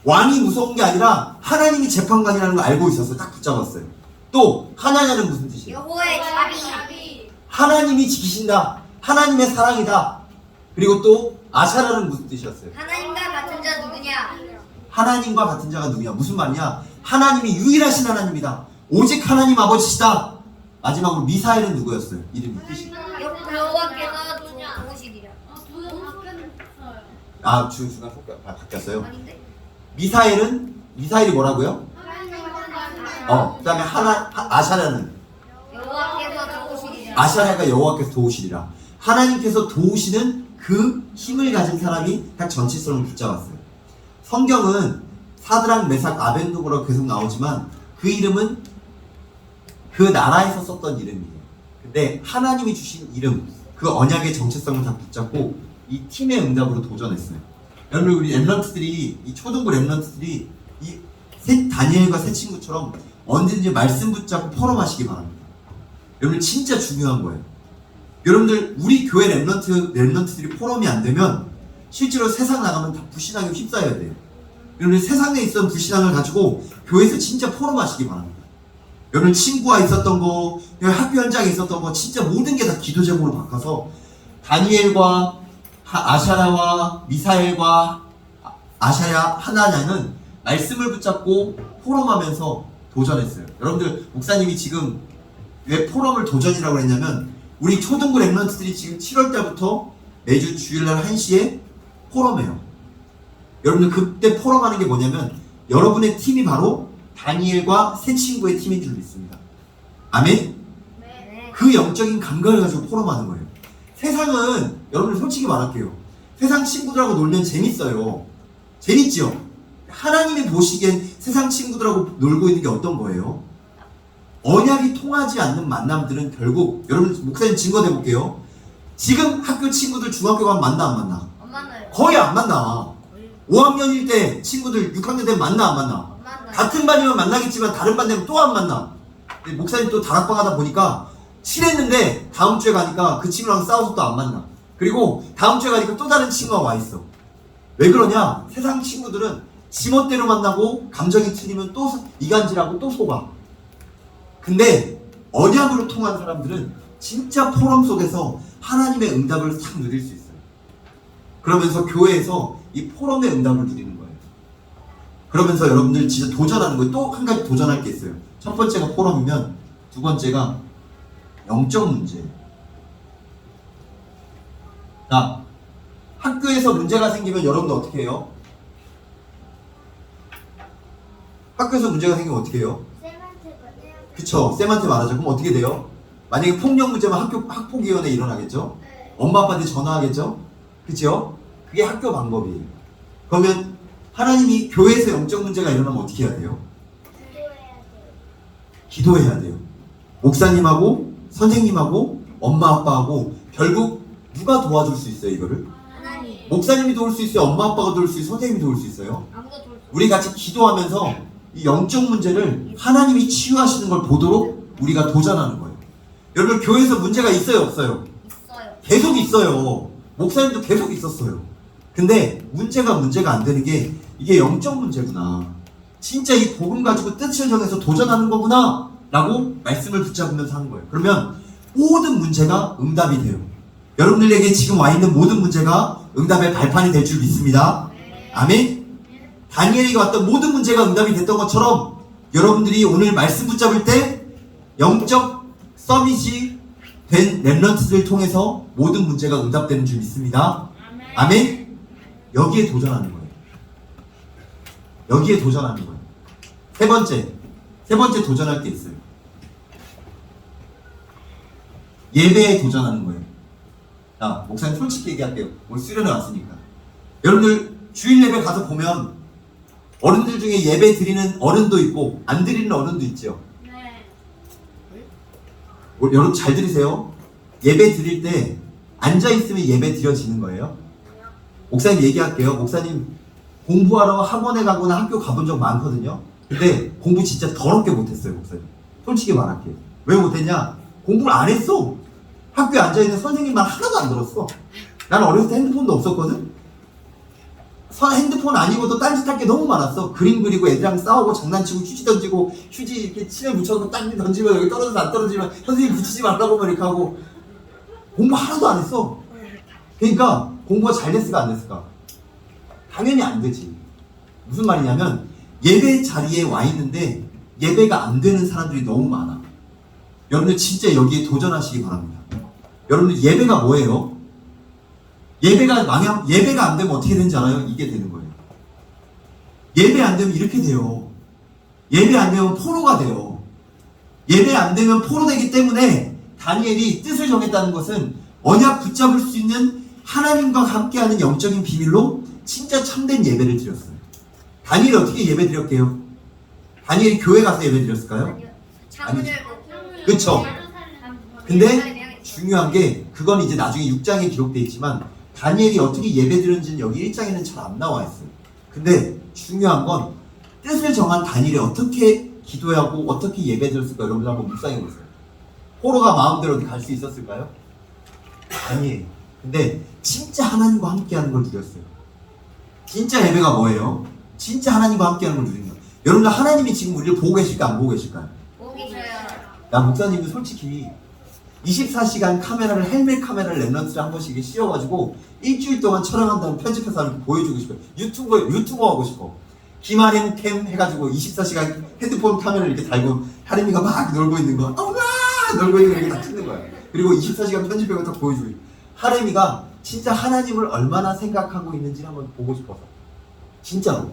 왕이 무서운 게 아니라 하나님이 재판관이라는 걸 알고 있었어요. 딱 붙잡았어요. 또 하나냐는 무슨 뜻이에요? 여호와의 자비. 하나님이 지키신다. 하나님의 사랑이다. 그리고 또 아샤라는 무슨 뜻이었어요? 하나님과 같은 자 누구냐? 하나님과 같은 자가 누구냐? 무슨 말이냐? 하나님이 유일하신 하나님이다. 오직 하나님 아버지시다. 마지막으로 미사엘은 누구였어요? 이름이 뜻이. 여호와께서 도우시리라. 아, 중간 바뀌었어요. 아닌데? 미사엘이 뭐라고요? 그 다음에 아샤라는 여호와께서 도우시리라. 아샤랴가 여호와께서 도우시리라. 하나님께서 도우시는 그 힘을 가진 사람이 딱 전체성을 붙잡았어요. 성경은 사드락, 메삭, 아벤느고라고 계속 나오지만 그 이름은 그 나라에서 썼던 이름이에요. 근데 하나님이 주신 이름, 그 언약의 정체성을 다 붙잡고 이 팀의 응답으로 도전했어요. 여러분, 우리 렘넌트들이, 이 초등부 렘넌트들이 이 다니엘과 세 친구처럼 언제든지 말씀 붙잡고 포럼하시기 바랍니다. 여러분 진짜 중요한 거예요. 여러분들 우리 교회 렘넌트들이 포럼이 안 되면 실제로 세상 나가면 다 불신앙에 휩싸여야 돼요. 여러분 세상에 있던 불신앙을 가지고 교회에서 진짜 포럼하시기 바랍니다. 여러분 친구와 있었던 거, 학교 현장에 있었던 거 진짜 모든 게 다 기도 제목으로 바꿔서 다니엘과 아샤라와 미사엘과 아샤야, 하나냐는 말씀을 붙잡고 포럼하면서 도전했어요. 여러분들 목사님이 지금 왜 포럼을 도전이라고 했냐면, 우리 초등부 렘넌트들이 지금 7월달부터 매주 주일날 1시에 포럼해요. 여러분들 그때 포럼하는 게 뭐냐면, 여러분의 팀이 바로 다니엘과 세 친구의 팀인 줄 믿습니다. 아멘? 네. 그 영적인 감각을 가지고 포럼하는 거예요. 세상은, 여러분들 솔직히 말할게요, 세상 친구들하고 놀면 재밌어요. 재밌죠? 하나님이 보시기엔 세상 친구들하고 놀고 있는 게 어떤 거예요? 언약이 통하지 않는 만남들은 결국, 여러분 목사님 증거 대볼게요. 지금 학교 친구들 중학교 가면 만나 안 만나? 안 만나요. 거의 안 만나. 5학년일 때 친구들 6학년 되면 만나 안 만나? 안 만나요. 같은 반이면 만나겠지만 다른 반 되면 또 안 만나. 근데 목사님 또 다락방 하다 보니까 친했는데 다음 주에 가니까 그 친구랑 싸워서 또 안 만나. 그리고 다음 주에 가니까 또 다른 친구가 와 있어. 왜 그러냐? 세상 친구들은 지멋대로 만나고 감정이 틀리면 또 이간질하고 또 속아. 근데 언약으로 통한 사람들은 진짜 포럼 속에서 하나님의 응답을 싹 누릴 수 있어요. 그러면서 교회에서 이 포럼의 응답을 누리는 거예요. 그러면서 여러분들 진짜 도전하는 거예요. 또 한 가지 도전할 게 있어요. 첫 번째가 포럼이면 두 번째가 영적 문제예요. 자, 학교에서 문제가 생기면 여러분들 어떻게 해요? 학교에서 문제가 생기면 어떻게 해요? 그쵸, 쌤한테 말하죠. 그럼 어떻게 돼요? 만약에 폭력 문제면 학폭위원회 일어나겠죠? 엄마 아빠한테 전화하겠죠? 그쵸? 그게 학교 방법이에요. 그러면 하나님이 교회에서 영적 문제가 일어나면 어떻게 해야 돼요? 기도해야 돼요. 목사님하고 선생님하고 엄마 아빠하고 결국 누가 도와줄 수 있어요 이거를? 하나님. 목사님이 도울 수 있어요? 엄마 아빠가 도울 수 있어요? 선생님이 도울 수 있어요? 아무도 도울 수 우리 같이 기도하면서 이 영적 문제를 하나님이 치유하시는 걸 보도록 우리가 도전하는 거예요. 여러분 교회에서 문제가 있어요 없어요? 있어요. 계속 있어요. 목사님도 계속 있었어요. 근데 문제가 안 되는 게 이게 영적 문제구나. 진짜 이 복음 가지고 뜻을 정해서 도전하는 거구나 라고 말씀을 붙잡으면서 하는 거예요. 그러면 모든 문제가 응답이 돼요. 여러분들에게 지금 와 있는 모든 문제가 응답의 발판이 될 줄 믿습니다. 아멘. 다니엘에게 왔던 모든 문제가 응답이 됐던 것처럼 여러분들이 오늘 말씀 붙잡을 때 영적 서밋이 된 렘넌트들을 통해서 모든 문제가 응답되는 줄 믿습니다. 아멘. 여기에 도전하는 거예요. 여기에 도전하는 거예요. 세 번째 도전할 게 있어요. 예배에 도전하는 거예요. 자, 목사님 솔직히 얘기할게요. 오늘 수련회 왔으니까. 여러분들 주일 예배 가서 보면 어른들 중에 예배 드리는 어른도 있고 안 드리는 어른도 있죠. 네. 여러분 잘 들으세요. 예배 드릴 때 앉아있으면 예배 드려지는 거예요. 목사님 얘기할게요. 목사님 공부하러 학원에 가거나 학교 가본 적 많거든요. 근데 공부 진짜 더럽게 못했어요. 목사님 솔직히 말할게요. 왜 못했냐? 공부를 안 했어. 학교에 앉아있는 선생님 말 하나도 안 들었어. 나는 어렸을 때 핸드폰도 없었거든. 핸드폰 아니고도 딴짓할 게 너무 많았어. 그림 그리고 애들이랑 싸우고 장난치고 휴지 던지고 휴지 이렇게 칠에 묻혀서 딴짓 던지면 여기 떨어져서 안 떨어지면 선생님 붙이지 말라고 이렇게 하고 공부 하나도 안 했어. 그러니까 공부가 잘 됐을까 안 됐을까? 당연히 안 되지. 무슨 말이냐면 예배 자리에 와 있는데 예배가 안 되는 사람들이 너무 많아. 여러분들 진짜 여기에 도전하시기 바랍니다. 여러분들 예배가 뭐예요? 예배가 안 되면 어떻게 되는지 알아요? 이게 되는 거예요. 예배 안 되면 이렇게 돼요. 예배 안 되면 포로가 돼요. 예배 안 되면 포로되기 때문에 다니엘이 뜻을 정했다는 것은 언약 붙잡을 수 있는 하나님과 함께하는 영적인 비밀로 진짜 참된 예배를 드렸어요. 다니엘이 어떻게 예배 드렸게요? 다니엘이 교회 가서 예배 드렸을까요? 창문 아니죠. 열고. 그쵸? 근데 중요한 게 그건 이제 나중에 6장에 기록되어 있지만 다니엘이 어떻게 예배 드렸는지는 여기 1장에는 잘 안 나와 있어요. 근데 중요한 건 뜻을 정한 다니엘이 어떻게 기도하고 어떻게 예배 드렸을까 여러분들 한번 묵상해 보세요. 포로가 마음대로 어디 갈 수 있었을까요? 아니에요. 근데 진짜 하나님과 함께하는 걸 누렸어요. 진짜 예배가 뭐예요? 진짜 하나님과 함께하는 걸 누린 거예요. 여러분들 하나님이 지금 우리를 보고 계실까 안 보고 계실까요? 보기 줘요. 나 목사님은 솔직히 24시간 카메라를 헬멧 카메라를 랩런트를 한 번씩 씌워가지고 일주일 동안 촬영한 다음에 편집해서 이렇게 보여주고 싶어요. 유튜버 하고 싶어. 김아림 캠 해가지고 24시간 핸드폰 카메라를 이렇게 달고 하림이가 막 놀고 있는 거 어머나 놀고 있는 거 이렇게 다 찍는 거야. 그리고 24시간 편집해서 딱 보여주고 하림이가 진짜 하나님을 얼마나 생각하고 있는지 한번 보고 싶어서 진짜로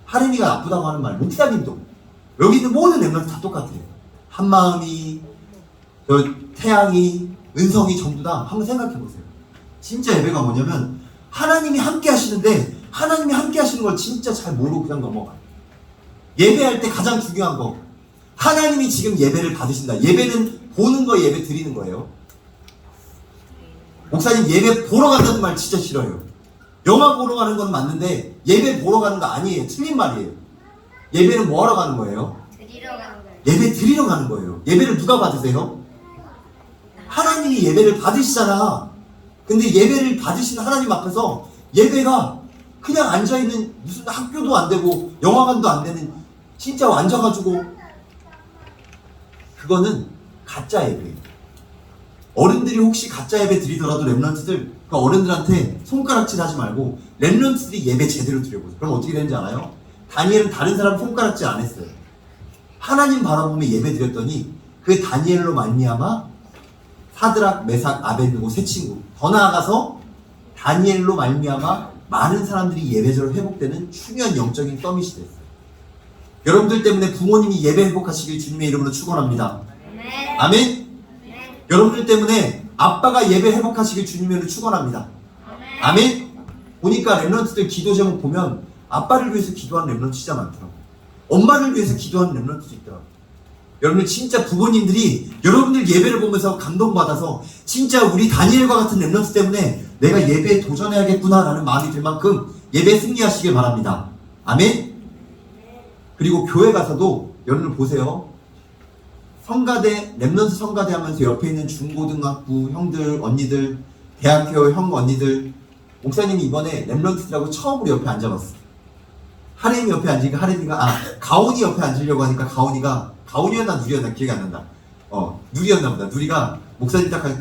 하림이가 나쁘다고 하는 말 목사님도 여기 있는 모든 랩런트 다 똑같아요. 한마음이 태양이 은성이 전부 다 한번 생각해 보세요. 진짜 예배가 뭐냐면 하나님이 함께 하시는데 하나님이 함께 하시는 걸 진짜 잘 모르고 그냥 넘어가요. 예배할 때 가장 중요한 거 하나님이 지금 예배를 받으신다. 예배는 보는 거 예배 드리는 거예요. 목사님 예배 보러 간다는 말 진짜 싫어요. 영화 보러 가는 건 맞는데 예배 보러 가는 거 아니에요. 틀린 말이에요. 예배는 뭐 하러 가는 거예요? 드리러 가는 거예요. 예배 드리러 가는 거예요. 예배를 누가 받으세요? 하나님이 예배를 받으시잖아. 근데 예배를 받으시는 하나님 앞에서 예배가 그냥 앉아있는 무슨 학교도 안 되고 영화관도 안 되는 진짜 앉아가지고 그거는 가짜 예배예요. 어른들이 혹시 가짜 예배 드리더라도 랩런트들 그 어른들한테 손가락질 하지 말고 랩런트들이 예배 제대로 드려보세요. 그럼 어떻게 되는지 알아요? 다니엘은 다른 사람 손가락질 안 했어요. 하나님 바라보며 예배 드렸더니 그 다니엘로 말미암아 사드락, 메삭, 아벳느고 세 친구 더 나아가서 다니엘로 말미암아 많은 사람들이 예배적으로 회복되는 중요한 영적인 서밋이 됐어요. 여러분들 때문에 부모님이 예배 회복하시길 주님의 이름으로 축원합니다. 네. 아멘. 네. 여러분들 때문에 아빠가 예배 회복하시길 주님의 이름으로 축원합니다. 아멘. 보니까 랩런트들 기도 제목 보면 아빠를 위해서 기도하는 랩런트 진짜 많더라고. 엄마를 위해서 기도하는 랩런트도 있더라고. 여러분 진짜 부모님들이 여러분들 예배를 보면서 감동받아서 진짜 우리 다니엘과 같은 렘넌트 때문에 내가 예배에 도전해야겠구나라는 마음이 들 만큼 예배 승리하시길 바랍니다. 아멘. 그리고 교회 가서도 여러분들 보세요. 성가대, 렘넌트 성가대 하면서 옆에 있는 중고등학부 형들, 언니들, 대학교 형, 언니들, 목사님이 이번에 렘넌트들하고 처음으로 옆에 앉아봤어. 하렘이 옆에 앉으니까 가온이 옆에 앉으려고 하니까 가온이었나 누리였나 기억이 안 난다. 누리였나 보다. 누리가 목사님 딱 하니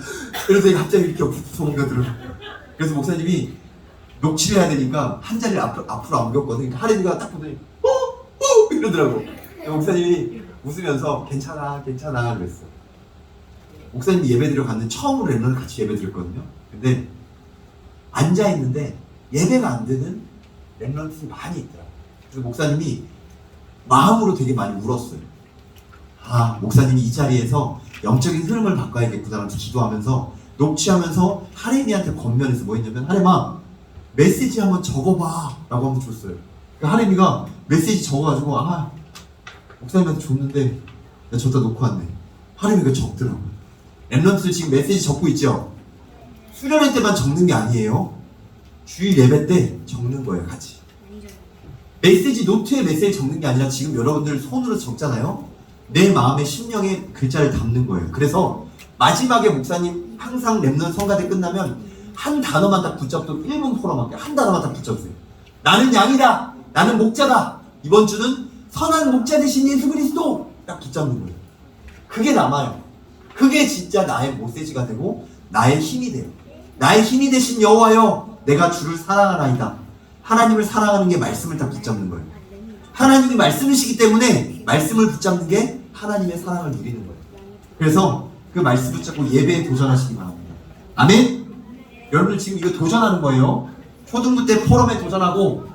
그래서 갑자기 이렇게 소문가 들어. 그래서 목사님이 녹취를 해야 되니까 한 자리를 앞으로 옮겼거든. 그러니까 하렘이가 딱 보더니 이러더라고. 목사님이 웃으면서 괜찮아 그랬어. 목사님이 예배드려 갔는데 처음으로 렘넌트 같이 예배드렸거든요. 근데 앉아있는데 예배가 안 되는 렘넌트들이 많이 있더라고요. 그래서 목사님이 마음으로 되게 많이 울었어요. 목사님이 이 자리에서 영적인 흐름을 바꿔야겠구나라면서 기도하면서 녹취하면서 하렘이한테 권면해서 뭐 했냐면, 하렘아 메시지 한번 적어봐 라고 한번 줬어요. 하렘이가 메시지 적어가지고 목사님한테 줬는데 내가 저다 놓고 왔네. 하렘이가 적더라고요. 렘넌트들 지금 메시지 적고 있죠? 수련회 때만 적는 게 아니에요. 주일 예배 때 적는 거예요, 같이. 메시지 노트에 메시지 적는 게 아니라 지금 여러분들 손으로 적잖아요. 내 마음의 심령에 글자를 담는 거예요. 그래서 마지막에 목사님 항상 렘넌트 성가대 끝나면 한 단어만 딱 붙잡고 1분 포럼할게요. 한 단어만 딱 붙잡으세요. 나는 양이다. 나는 목자다. 이번 주는 선한 목자 되신 예수 그리스도 딱 붙잡는 거예요. 그게 남아요. 그게 진짜 나의 메시지가 되고 나의 힘이 돼요. 나의 힘이 되신 여호와여, 내가 주를 사랑하나이다. 하나님을 사랑하는 게 말씀을 딱 붙잡는 거예요. 하나님이 말씀이시기 때문에 말씀을 붙잡는 게 하나님의 사랑을 누리는 거예요. 그래서 그 말씀 붙잡고 예배에 도전하시기 바랍니다. 아멘? 여러분들 지금 이거 도전하는 거예요. 초등부 때 포럼에 도전하고,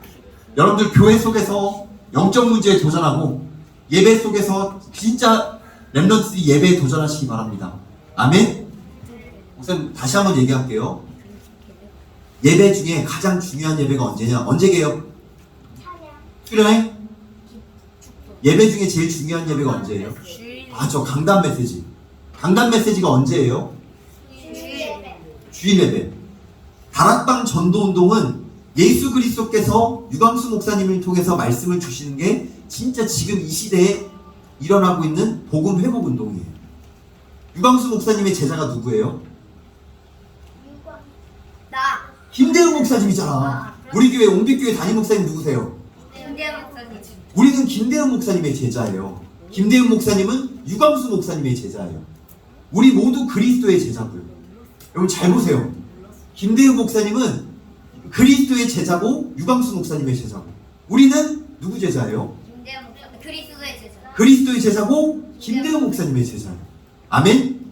여러분들 교회 속에서 영적 문제에 도전하고, 예배 속에서 진짜 렘넌트들이 예배에 도전하시기 바랍니다. 아멘? 목사님 다시 한번 얘기할게요. 예배 중에 가장 중요한 예배가 언제냐? 언제 개요? 수련회? 예배 중에 제일 중요한 예배가 언제예요? 저 강단 메시지. 강단 메시지가 언제예요? 주일 예배. 다락방 전도운동은 예수 그리스도께서 유광수 목사님을 통해서 말씀을 주시는 게 진짜 지금 이 시대에 일어나고 있는 복음 회복 운동이에요. 유광수 목사님의 제자가 누구예요? 김대우 목사님이잖아. 우리 교회 옹빛교회 담임 목사님 누구세요? 김대우 목사님. 우리는 김대우 목사님의 제자예요. 김대우 목사님은 유광수 목사님의 제자예요. 우리 모두 그리스도의 제자고요. 여러분 잘 보세요. 김대우 목사님은 그리스도의 제자고 유광수 목사님의 제자고, 우리는 누구 제자예요? 김대우 목사님. 그리스도의 제자. 그리스도의 제자고 김대우 목사님의 제자예요. 아멘?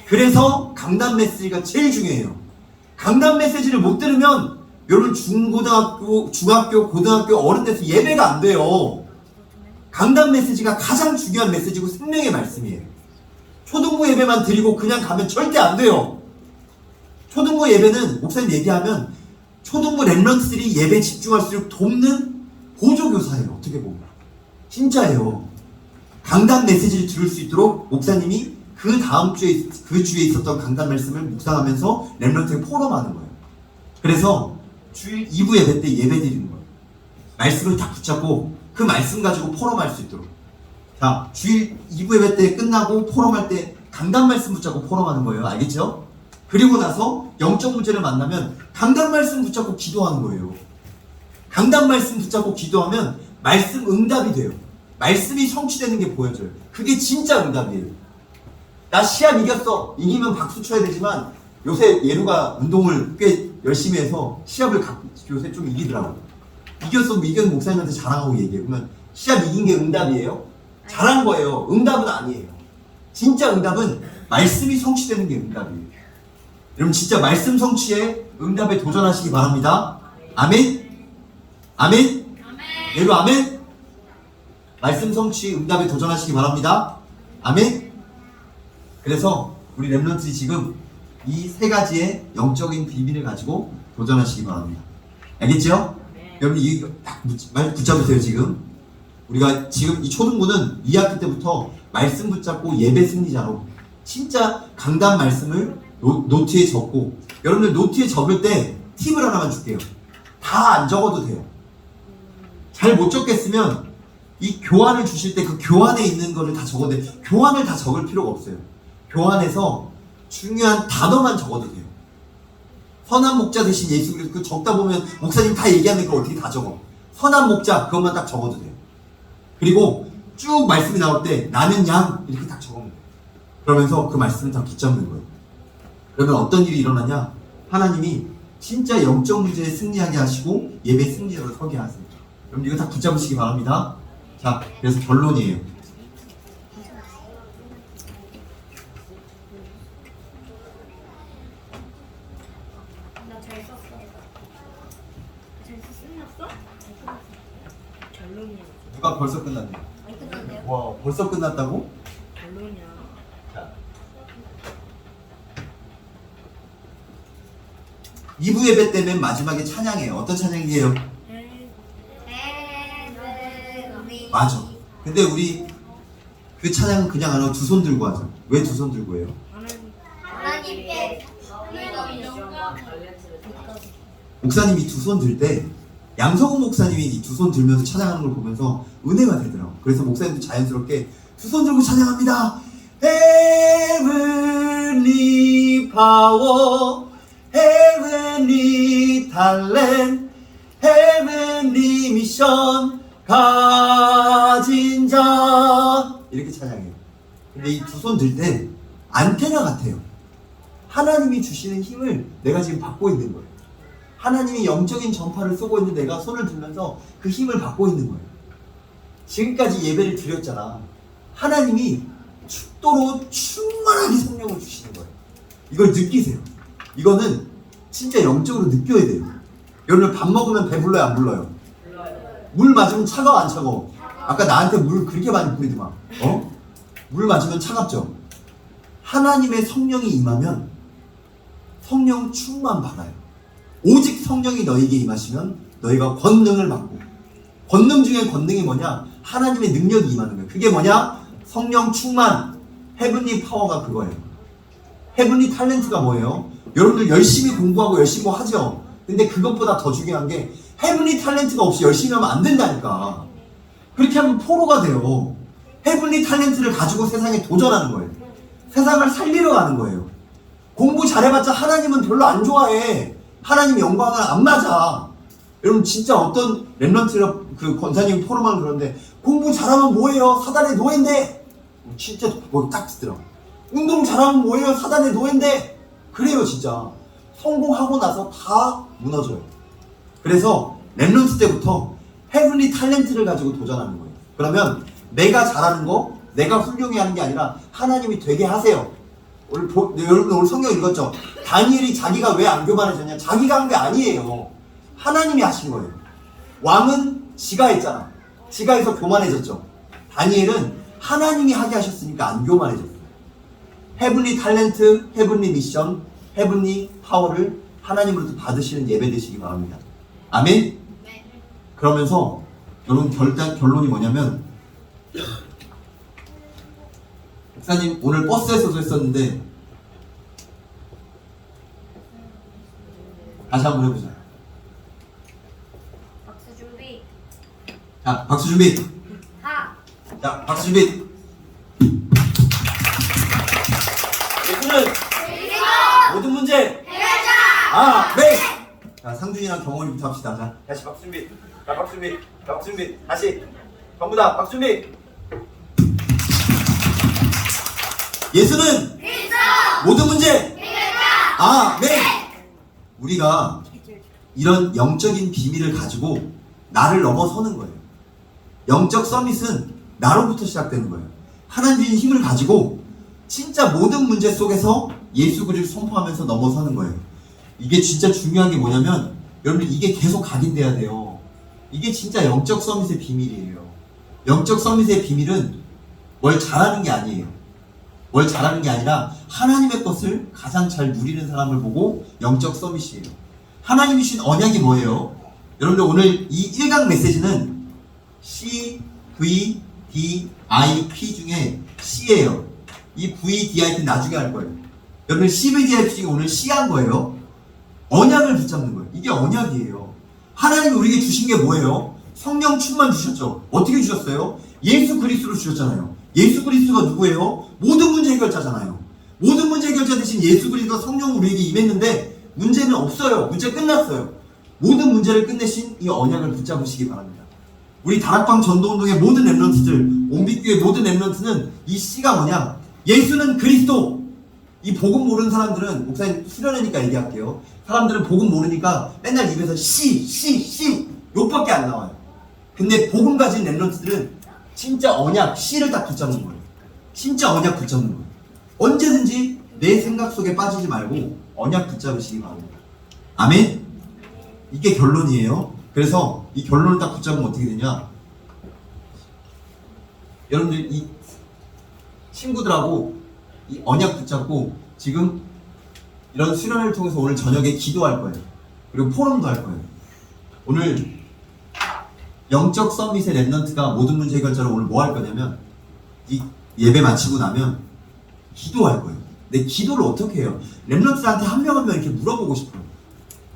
그래서 강단 메시지가 제일 중요해요. 강단 메시지를 못 들으면 여러분 중고등학교, 중학교, 고등학교 어른 돼서 예배가 안 돼요. 강단 메시지가 가장 중요한 메시지고 생명의 말씀이에요. 초등부 예배만 드리고 그냥 가면 절대 안 돼요. 초등부 예배는 목사님 얘기하면 초등부 렘넌트들이 예배에 집중할수록 돕는 보조교사예요. 어떻게 보면 진짜예요. 강단 메시지를 들을 수 있도록 목사님이 그 다음 주에 그 주에 있었던 강단 말씀을 묵상하면서 렘넌트에 포럼하는 거예요. 그래서 주일 2부 예배 때 예배 드리는 거예요. 말씀을 딱 붙잡고 그 말씀 가지고 포럼할 수 있도록. 자, 주일 2부 예배 때 끝나고 포럼할 때 강단 말씀 붙잡고 포럼하는 거예요. 알겠죠? 그리고 나서 영적 문제를 만나면 강단 말씀 붙잡고 기도하는 거예요. 강단 말씀 붙잡고 기도하면 말씀 응답이 돼요. 말씀이 성취되는 게 보여져요. 그게 진짜 응답이에요. 나 시합 이겼어. 이기면 박수 쳐야 되지만 요새 예루가 운동을 꽤 열심히 해서 시합을 요새 좀 이기더라고. 이겼어. 이겨서 목사님한테 자랑하고 얘기해. 그러면 시합 이긴 게 응답이에요? 잘한 거예요. 응답은 아니에요. 진짜 응답은 말씀이 성취되는 게 응답이에요. 여러분 진짜 말씀 성취에 응답에 도전하시기 바랍니다. 아멘? 아멘? 예루 아멘? 말씀 성취 응답에 도전하시기 바랍니다. 아멘? 그래서 우리 렘넌트들이 지금 이 세 가지의 영적인 비밀을 가지고 도전하시기 바랍니다. 알겠죠? 여러분 이거 딱 붙잡으세요. 지금 우리가 지금 이 초등부는 2학기 때부터 말씀 붙잡고 예배 승리자로 진짜 강단 말씀을 노트에 적고, 여러분들 노트에 적을 때 팁을 하나만 줄게요. 다 안 적어도 돼요. 잘 못 적겠으면 이 교환을 주실 때 그 교환에 있는 거를 다 적어도 돼요. 교환을 다 적을 필요가 없어요. 교환에서 중요한 단어만 적어도 돼요. 선한 목자 대신 예수 그리스도, 그 적다 보면 목사님 다 얘기하는 거 어떻게 다 적어. 선한 목자 그것만 딱 적어도 돼요. 그리고 쭉 말씀이 나올 때 나는 양 이렇게 딱 적으면 돼요. 그러면서 그 말씀을 다 붙잡는 거예요. 그러면 어떤 일이 일어나냐? 하나님이 진짜 영적 문제에 승리하게 하시고 예배 승리자로 서게 하세요. 여러분 이거 다 붙잡으시기 바랍니다. 자, 그래서 결론이에요. 나 잘 썼어. 잘 썼어? 결론이야. 누가 벌써 끝났냐? 안 끝났네요. 와, 벌써 끝났다고? 결론이야. 자, 2부 예배 때 맨 마지막에 찬양이에요. 어떤 찬양이에요? 맞아. 근데 우리 그 찬양은 그냥 안 하고 두 손 들고 하죠. 왜 두 손 들고 해요? 하나님께 목사님이 두 손 들 때 양성훈 목사님이 이 두 손 들면서 찬양하는 걸 보면서 은혜가 되더라고. 그래서 목사님도 자연스럽게 두 손 들고 찬양합니다. Heavenly power, Heavenly talent, Heavenly mission 가진 자, 이렇게 찬양해요. 근데 이 두 손 들 때 안테나 같아요. 하나님이 주시는 힘을 내가 지금 받고 있는 거예요. 하나님이 영적인 전파를 쏘고 있는 내가 손을 들면서 그 힘을 받고 있는 거예요. 지금까지 예배를 드렸잖아. 하나님이 축도로 충만하게 성령을 주시는 거예요. 이걸 느끼세요. 이거는 진짜 영적으로 느껴야 돼요. 여러분 밥 먹으면 배불러요, 안 불러요? 물 맞으면 차가워, 안 차가워? 아까 나한테 물 그렇게 많이 뿌리더만. 물 맞으면 차갑죠? 하나님의 성령이 임하면 성령 충만 받아요. 오직 성령이 너에게 임하시면 너희가 권능을 받고, 권능 중에 권능이 뭐냐? 하나님의 능력이 임하는 거예요. 그게 뭐냐? 성령 충만, 헤븐리 파워가 그거예요. 헤븐리 탤런트가 뭐예요? 여러분들 열심히 공부하고 열심히 뭐 하죠? 근데 그것보다 더 중요한 게 헤븐리 탤런트가 없이 열심히 하면 안 된다니까. 그렇게 하면 포로가 돼요. 헤븐리 탤런트를 가지고 세상에 도전하는 거예요. 세상을 살리려 가는 거예요. 공부 잘해봤자 하나님은 별로 안 좋아해. 하나님 영광은 안 맞아. 여러분 진짜 어떤 랩런트 그 권사님 포럼하면 그러는데 공부 잘하면 뭐예요? 사단의 노예인데. 진짜 거기 딱 쓰더라고. 운동 잘하면 뭐예요? 사단의 노예인데. 그래요 진짜. 성공하고 나서 다 무너져요. 그래서 랩런트 때부터 헤븐리 탤런트를 가지고 도전하는 거예요. 그러면 내가 잘하는 거, 내가 훌륭히 하는 게 아니라 하나님이 되게 하세요. 여러분 오늘 성경 읽었죠? 다니엘이 자기가 왜 안 교만해졌냐? 자기가 한 게 아니에요. 하나님이 하신 거예요. 왕은 지가 했잖아. 지가 해서 교만해졌죠. 다니엘은 하나님이 하게 하셨으니까 안 교만해졌어요. 헤븐리 탤런트, 헤븐리 미션, 헤븐리 파워를 하나님으로부터 받으시는 예배 되시기 바랍니다. 아멘? 그러면서 여러분 결론이 뭐냐면, 목사님 오늘 버스에서도 했었는데 다시 한번 해보자. 박수 준비. 자, 박수 준비. 하. 자, 박수 준비. 예수는 모든 문제 해결자. 네. 자, 상준이랑 경원이부터 합시다. 자, 다시 박수 준비. 자, 박수 준비. 자, 박수 준비. 다시 전부 다 박수 준비. 예수는 모든 문제 해결자. 네. 우리가 이런 영적인 비밀을 가지고 나를 넘어서는 거예요. 영적 서밋은 나로부터 시작되는 거예요. 하나님 주신 힘을 가지고 진짜 모든 문제 속에서 예수 그리스도를 선포하면서 넘어서는 거예요. 이게 진짜 중요한 게 뭐냐면 여러분 이게 계속 각인돼야 돼요. 이게 진짜 영적 서밋의 비밀이에요. 영적 서밋의 비밀은 뭘 잘하는 게 아니에요. 뭘 잘하는 게 아니라 하나님의 것을 가장 잘 누리는 사람을 보고 영적 서밋이에요. 하나님이 주신 언약이 뭐예요? 여러분들 오늘 이 1강 메시지는 CVD VIP 중에 C예요. 이 VDIP 나중에 할 거예요. 여러분 CVDIP 중에 오늘 C 한 거예요. 언약을 붙잡는 거예요. 이게 언약이에요. 하나님이 우리에게 주신 게 뭐예요? 성령 충만 주셨죠. 어떻게 주셨어요? 예수 그리스도로 주셨잖아요. 예수 그리스도가 누구예요? 모든 문제 해결자잖아요. 모든 문제 해결자 대신 예수 그리스도가 성령 우리에게 임했는데 문제는 없어요. 문제 끝났어요. 모든 문제를 끝내신 이 언약을 붙잡으시기 바랍니다. 우리 다락방 전도운동의 모든 랩런트들, 온빛교의 모든 랩런트는 이 C가 뭐냐? 예수는 그리스도. 이 복음 모르는 사람들은, 목사님 수련회니까 얘기할게요. 사람들은 복음 모르니까 맨날 입에서 C 요밖에 안 나와요. 근데 복음 가진 랩런트들은 진짜 언약 C를 딱 붙잡는 거예요. 진짜 언약 붙잡는 거예요. 언제든지 내 생각 속에 빠지지 말고 언약 붙잡으시기 바랍니다. 아멘? 이게 결론이에요. 그래서 이 결론을 딱 붙잡으면 어떻게 되냐? 여러분들 이 친구들하고 이 언약 붙잡고 지금 이런 수련회를 통해서 오늘 저녁에 기도할 거예요. 그리고 포럼도 할 거예요. 오늘 영적 서밋의 랩런트가 모든 문제 해결자로 오늘 뭐 할 거냐면 이 예배 마치고 나면 기도할 거예요. 근데 기도를 어떻게 해요? 랩런트한테 한 명 한 명 이렇게 물어보고 싶어요.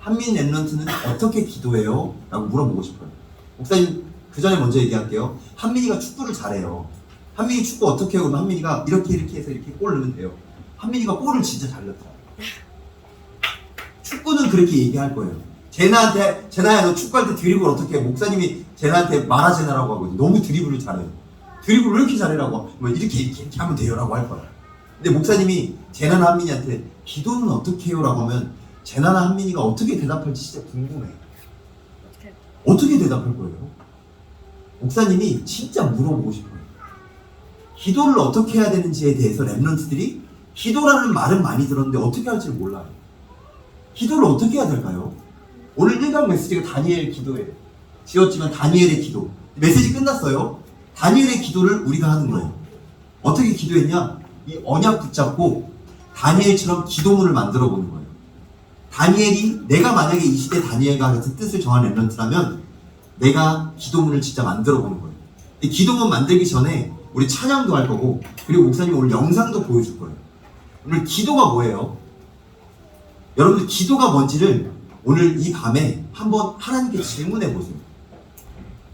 한민 랩런트는 어떻게 기도해요? 라고 물어보고 싶어요. 목사님 그 전에 먼저 얘기할게요. 한민이가 축구를 잘해요. 한민이 축구 어떻게 해요? 그러면 한민이가 이렇게 해서 이렇게 골 넣으면 돼요. 한민이가 골을 진짜 잘 넣더라고요. 축구는 그렇게 얘기할 거예요. 제나야 너 축구할 때 드리블 어떻게 해? 목사님이 제나한테 마라제나라고 하거든요. 너무 드리블을 잘해요. 드리블을 왜 이렇게 잘해라고? 뭐 이렇게 하면 돼요 라고 할 거야. 근데 목사님이 제나나 한민이한테 기도는 어떻게 해요? 라고 하면 제나나 한민이가 어떻게 대답할지 진짜 궁금해. 어떻게 대답할 거예요? 목사님이 진짜 물어보고 싶어요. 기도를 어떻게 해야 되는지에 대해서 랩런트들이 기도라는 말은 많이 들었는데 어떻게 할지 몰라요. 기도를 어떻게 해야 될까요? 오늘 1강 메시지가 다니엘 기도예요. 지었지만 다니엘의 기도. 메시지 끝났어요. 다니엘의 기도를 우리가 하는 거예요. 어떻게 기도했냐? 이 언약 붙잡고 다니엘처럼 기도문을 만들어 보는 거예요. 다니엘이 내가 만약에 이 시대 다니엘과 같은 뜻을 정한 랩런트라면 내가 기도문을 진짜 만들어 보는 거예요. 이 기도문 만들기 전에 우리 찬양도 할 거고 그리고 목사님 오늘 영상도 보여줄 거예요. 오늘 기도가 뭐예요? 여러분들 기도가 뭔지를 오늘 이 밤에 한번 하나님께 질문해 보세요.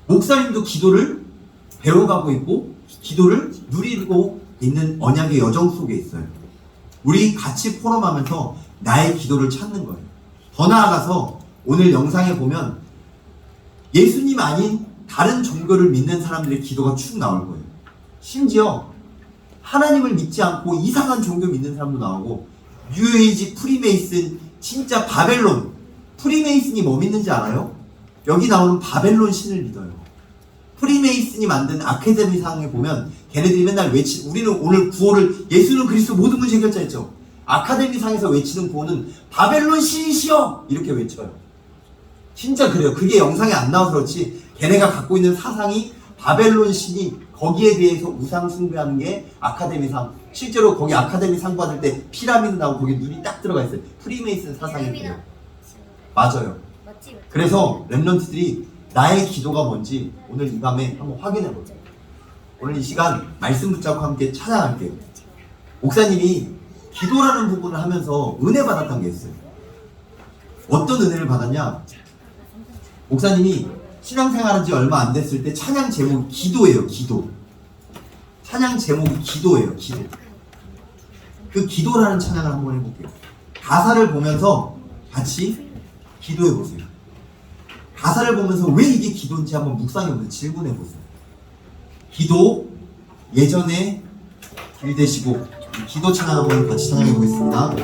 목사님도 기도를 배워가고 있고 기도를 누리고 있는 언약의 여정 속에 있어요. 우리 같이 포럼하면서 나의 기도를 찾는 거예요. 더 나아가서 오늘 영상에 보면 예수님 아닌 다른 종교를 믿는 사람들의 기도가 쭉 나올 거예요. 심지어 하나님을 믿지 않고 이상한 종교 믿는 사람도 나오고 뉴에이지, 프리메이슨, 진짜 바벨론. 프리메이슨이 뭐 믿는지 알아요? 여기 나오는 바벨론 신을 믿어요. 프리메이슨이 만든 아카데미 상에 보면 걔네들이 맨날 우리는 오늘 구호를 예수는 그리스도 모든 문제 해결자 했죠. 아카데미 상에서 외치는 구호는 바벨론 신이시여 이렇게 외쳐요. 진짜 그래요. 그게 영상에 안 나와서 그렇지 걔네가 갖고 있는 사상이 바벨론 신이 거기에 대해서 우상 숭배하는 게 아카데미상. 실제로 거기 아카데미상 받을 때 피라미드 나오고 거기 눈이 딱 들어가 있어요. 프리메이슨 사상이에요. 맞아요. 그래서 랩런트들이 나의 기도가 뭔지 오늘 이 밤에 한번 확인해 보세요. 오늘 이 시간 말씀 붙잡고 함께 찬양할게요. 목사님이 기도라는 부분을 하면서 은혜 받았던 게 있어요. 어떤 은혜를 받았냐? 목사님이 신앙생활한 지 얼마 안 됐을 때 찬양 제목이 기도예요. 기도. 찬양 제목이 기도예요. 기도. 그 기도라는 찬양을 한번 해볼게요. 가사를 보면서 같이 기도해 보세요. 가사를 보면서 왜 이게 기도인지 한번 묵상해 보세요. 질문해 보세요. 기도 예전에 길 되시고 기도 찬양 한번 같이 찬양해 보겠습니다.